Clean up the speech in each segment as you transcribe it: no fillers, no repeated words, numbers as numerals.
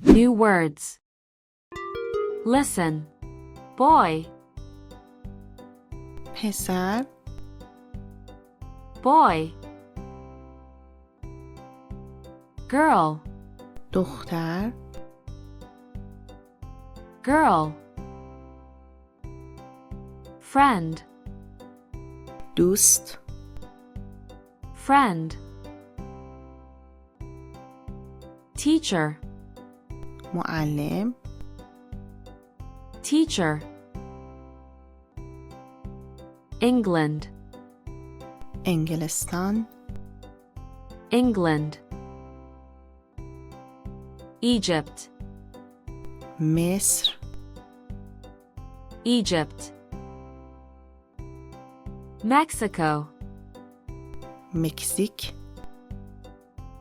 New words. Listen. Boy. پسر. Boy. Girl. دختر. Girl. Friend. دوست. Friend. Teacher. معلم. Teacher. England. انگلستان. England. Egypt. مصر. Egypt. Mexico. مکزیک.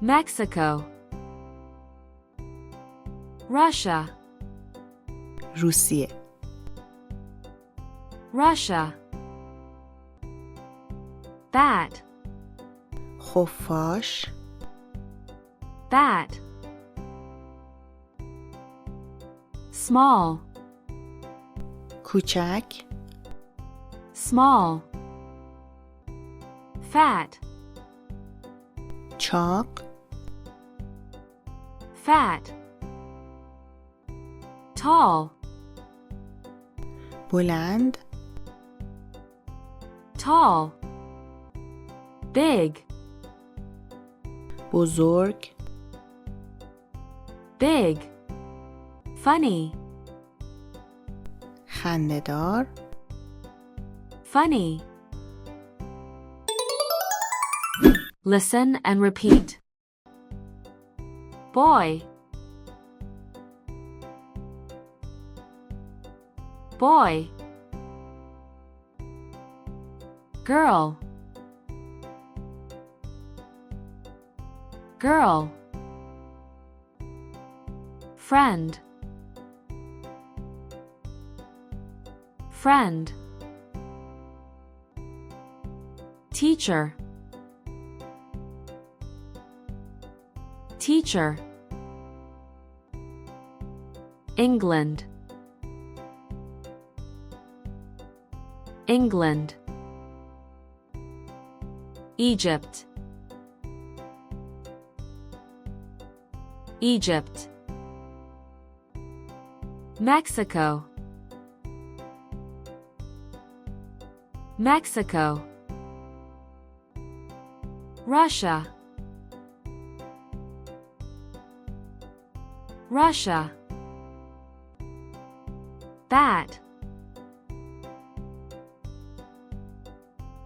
Mexico. Russia. روسیه. Russia. Bat. خفاش. Bat. Small. کوچک. Small. Fat. چاق. Fat. Tall. بلند. Tall. Big. بزرگ. Big. Funny. خنده‌دار. Funny. Listen and repeat. Boy. Boy. Girl. Girl. Friend. Friend. Teacher. Teacher. England. England. Egypt. Egypt. Mexico. Mexico. Russia. Russia. Bat.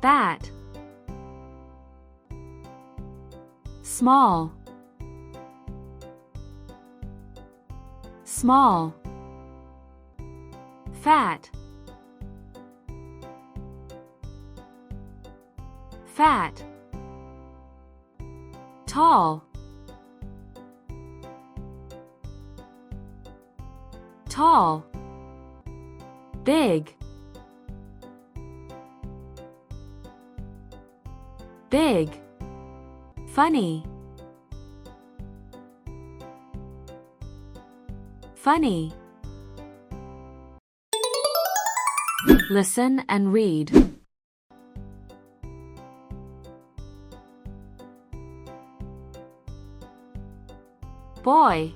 Bat. Small. Small. Fat. Fat. Tall. Tall. Big. Big. Funny. Funny. Listen and read. Boy.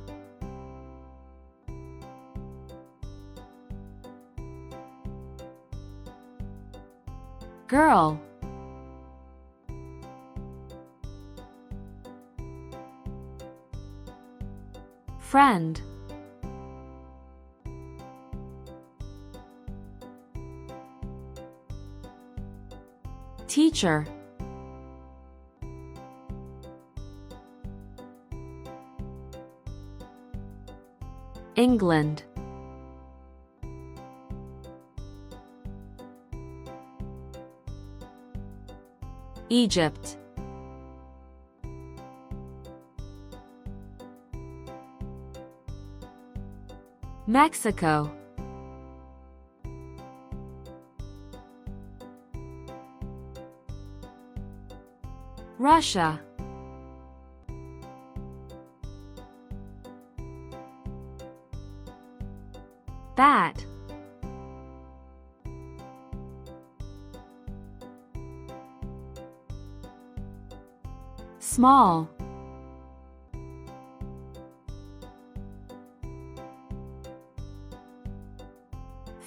Girl. Friend. Teacher. England. Egypt. Mexico. Russia. Bat. Small.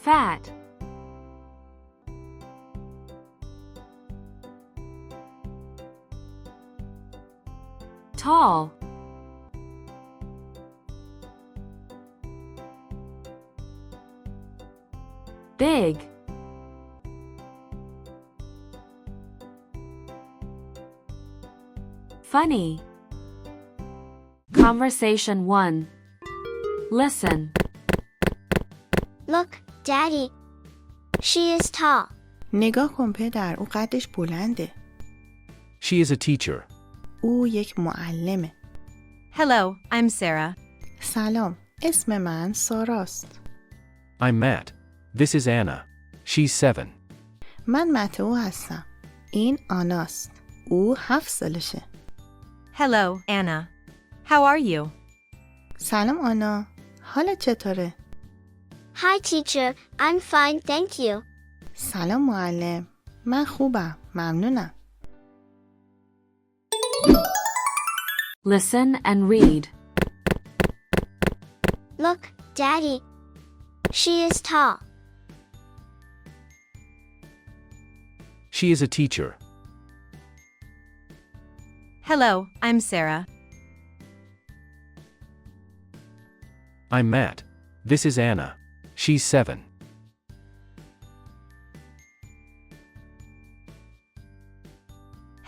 Fat. Tall. Big. Funny. Conversation 1. Listen. Look, Daddy. She is tall. نگاه کن پدر، او قدش بلنده. She is a teacher. او یک معلمه. Hello, I'm Sarah. سلام، اسم من ساراست. I'm Matt. This is Anna. She's 7. من متئو هستم. این آناست. او 7 سالشه. Hello, Anna. How are you? سلام آنا. حالت چطوره؟ Hi, teacher. I'm fine, thank you. سلام معلم. من خوبم. ممنونم. Listen and read. Look, Daddy. She is tall. She is a teacher. Hello, I'm Sarah. I'm Matt. This is Anna. She's 7.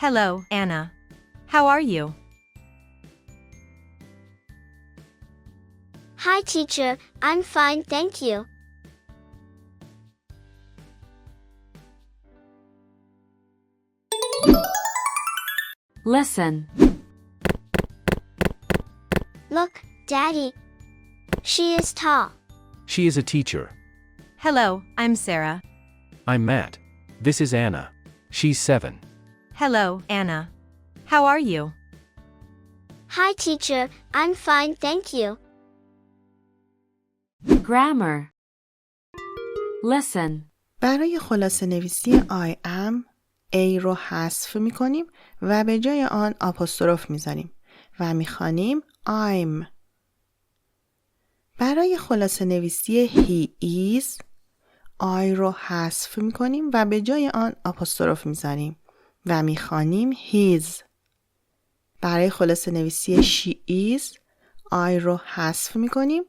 Hello, Anna. How are you? Hi, teacher. I'm fine, thank you. Listen. Look, Daddy. She is tall. She is a teacher. Hello, I'm Sarah. I'm Matt. This is Anna. She's 7. Hello, Anna. How are you? Hi, teacher. I'm fine, thank you. Grammar. Listen. برای خلاصه نویسی I am A رو حذف میکنیم و به جای آن آپوستروف میزنیم و میخوانیم I'm. برای خلاصه نویسی he is I رو حذف میکنیم و به جای آن آپوستروف میزنیم و میخوانیم his. برای خلاصه نویسی she is I رو حذف میکنیم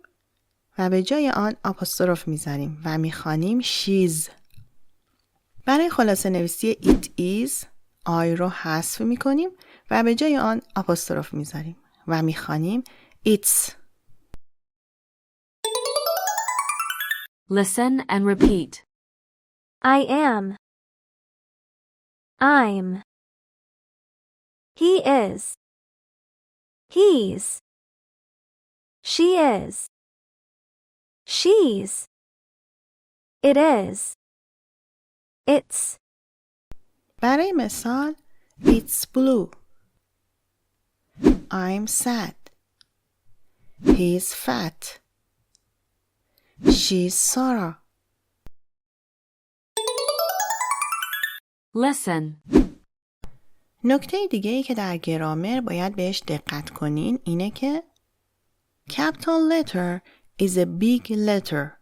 و به جای آن آپوستروف میزنیم و میخوانیم she's. برای خلاصه نویسی it is I رو حذف میکنیم و به جای آن آپوستروف میذاریم و میخوانیم it's. Listen and repeat. I am. I'm. He is. He's. She is. She's. It is. It's. برای مثال it's blue. I'm sad. He's fat. She's Sarah. Listen. نکته دیگه ای که در گرامر باید بهش دقت کنین اینه که capital letter is a big letter.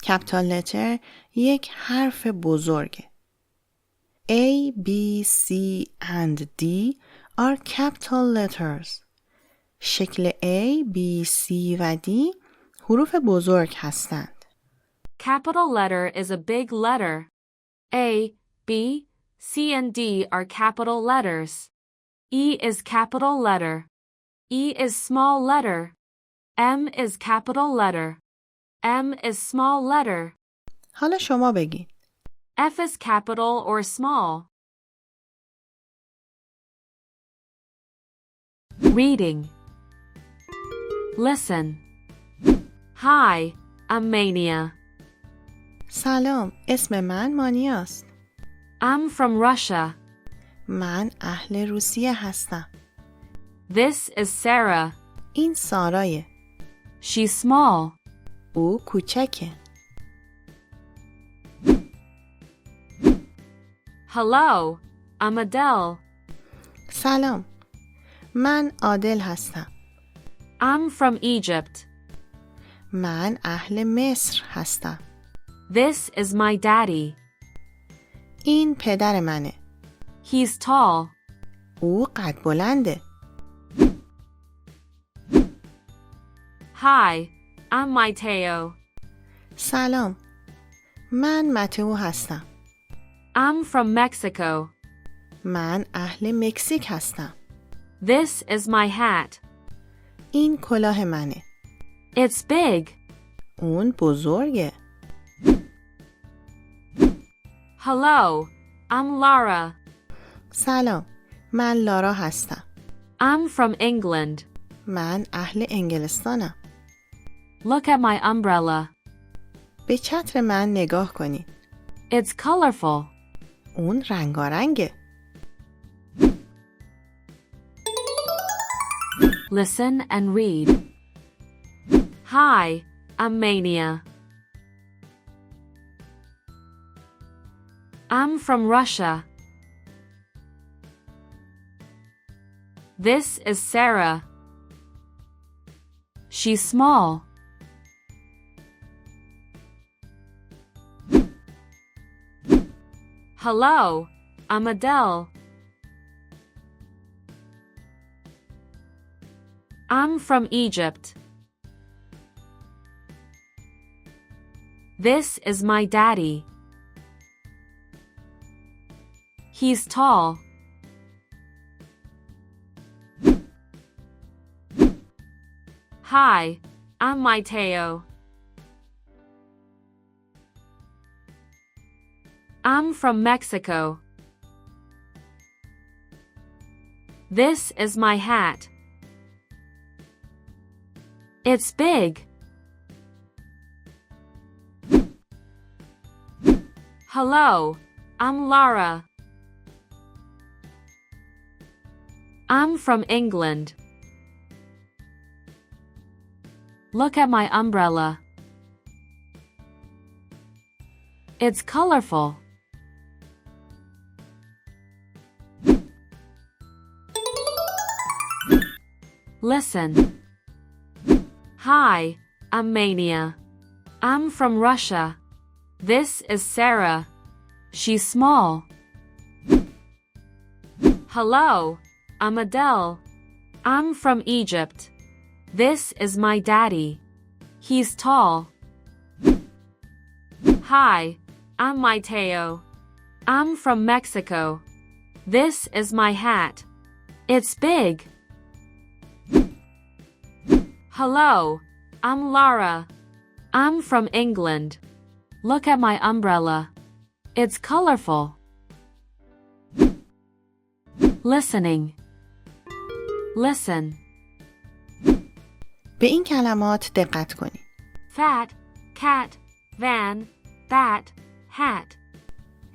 capital letter یک حرف بزرگه. A, B, C and D are capital letters. شکل A, B, C و D حروف بزرگ هستند. Capital letter is a big letter. A, B, C and D are capital letters. E is capital letter. E is small letter. M is capital letter. M is small letter. حالا شما بگین. F is capital or small. Reading. Listen. Hi, I'm Mania. سلام، اسم من مانیاست. I'm from Russia. من اهل روسیه هستم. This is Sarah. این سارایه. She's small. او کوچکه. Hello, I'm Adele. سلام. من عادل هستم. I'm from Egypt. من اهل مصر هستم. This is my daddy. این پدر منه. He's tall. او قد بلنده. Hi, I'm Mateo. سلام. من متئو هستم. I'm from Mexico. من اهل مکزیک هستم. This is my hat. این کلاه منه. It's big. اون بزرگه. Hello, I'm Lara. سلام. من لارا هستم. I'm from England. من اهل انگلستانم. Look at my umbrella. به چتر من نگاه کنید. It's colorful. اون رنگارنگه. Listen and read. Hi, I'm Mania. I'm from Russia. This is Sarah. She's small. Hello, I'm Adele. I'm from Egypt. This is my daddy. He's tall. Hi, I'm Mateo. I'm from Mexico. This is my hat. It's big. Hello, I'm Lara. I'm from England. Look at my umbrella. It's colorful. Listen. Hi, I'm Mania. I'm from Russia. This is Sarah. She's small. Hello, I'm Adele. I'm from Egypt. This is my daddy. He's tall. Hi, I'm Mateo. I'm from Mexico. This is my hat. It's big. Hello, I'm Lara. I'm from England. Look at my umbrella. It's colorful. Listening. Listen. به این کلمات دقت کنید. Fat, cat, van, bat, hat.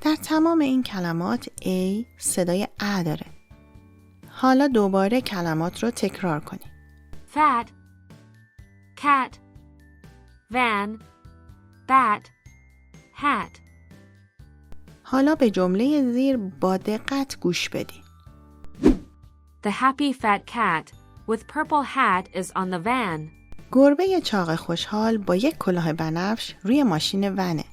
در تمام این کلمات A صدای ا داره. حالا دوباره کلمات رو تکرار کنید. Fat, cat, van, bat, hat. حالا به جمله زیر با دقت گوش بدید. The happy fat cat with purple hat is on the van. گربه چاق خوشحال با یک کلاه بنفش روی ماشین ونه.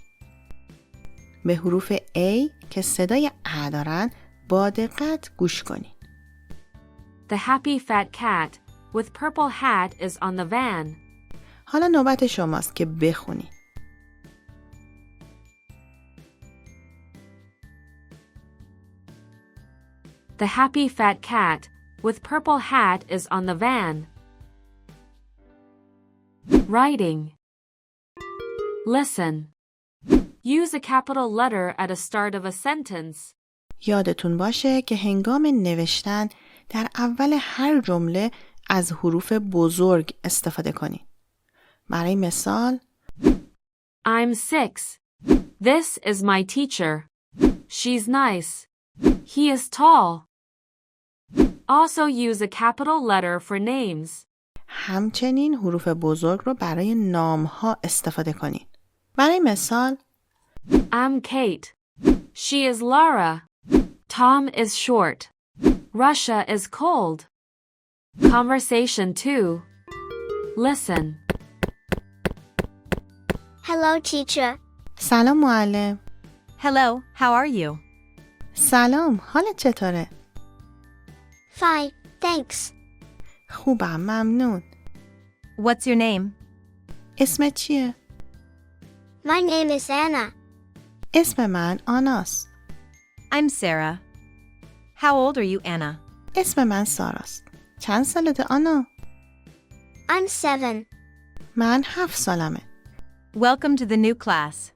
به حروف A که صدای ا دارن با دقت گوش کنید. The happy fat cat with purple hat is on the van. حالا نوبت شماست که بخونید. The happy fat cat with purple hat is on the van. Writing. Listen. Use a capital letter at a start of a sentence. یادتون باشه که هنگام نوشتن در اول هر جمله از حروف بزرگ استفاده کنید. برای مثال I'm 6. This is my teacher. She's nice. He is tall. Also use a capital letter for names. همچنین حروف بزرگ رو برای نام‌ها استفاده کنین. برای مثال I'm Kate. She is Laura. Tom is short. Russia is cold. Conversation 2. Listen. Hello, teacher. سلام معلم. Hello, how are you? سلام، حالت چطوره؟ Fine, thanks. خوبم، ممنون. What's your name? اسمت چیه؟ My name is Anna. اسم من آناست. I'm Sarah. How old are you, Anna? اسم من ساراست. چند سالته آنا؟ I'm 7. من 7 سالمه. Welcome to the new class.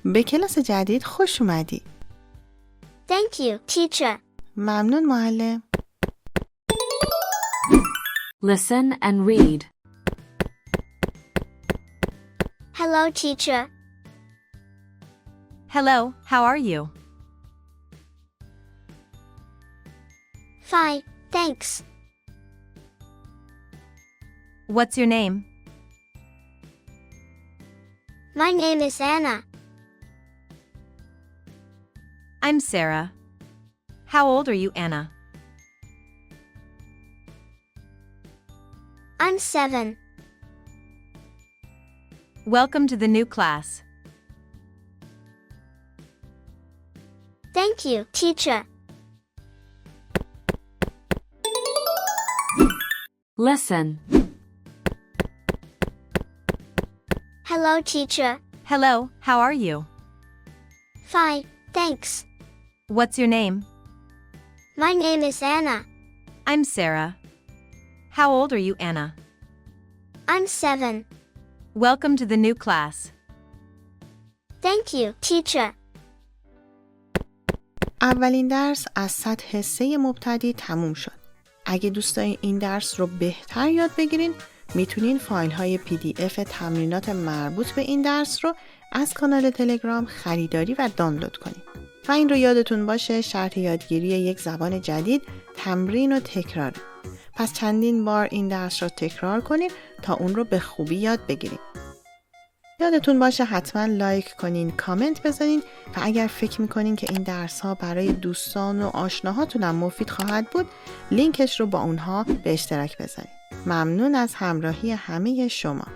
به کلاس جدید خوش اومدی. Thank you, teacher. ممنون معلم. Listen and read. Hello, teacher. Hello, how are you? Fine, thanks. What's your name? My name is Anna. I'm Sarah. How old are you, Anna? I'm 7. Welcome to the new class. Thank you, teacher. Listen. Hello, teacher. Hello, how are you? Fine, thanks. What's your name? My name is Anna. I'm Sarah. How old are you, Anna? I'm 7. Welcome to the new class. Thank you, teacher. اولین درس از 100 حصه مبتدی تموم شد. اگه دوست دارین این درس رو بهتر یاد بگیرین، میتونین فایل های PDF تمرینات مربوط به این درس رو از کانال تلگرام خریداری و دانلود کنین. و این رو یادتون باشه شرط یادگیری یک زبان جدید تمرین و تکراره. پس چندین بار این درس رو تکرار کنین تا اون رو به خوبی یاد بگیرین. یادتون باشه حتما لایک کنین، کامنت بزنین و اگر فکر میکنین که این درس ها برای دوستان و آشناهاتون هم مفید خواهد بود، لینکش رو با اونها به اشتراک بذارین. ممنون از همراهی همه شما.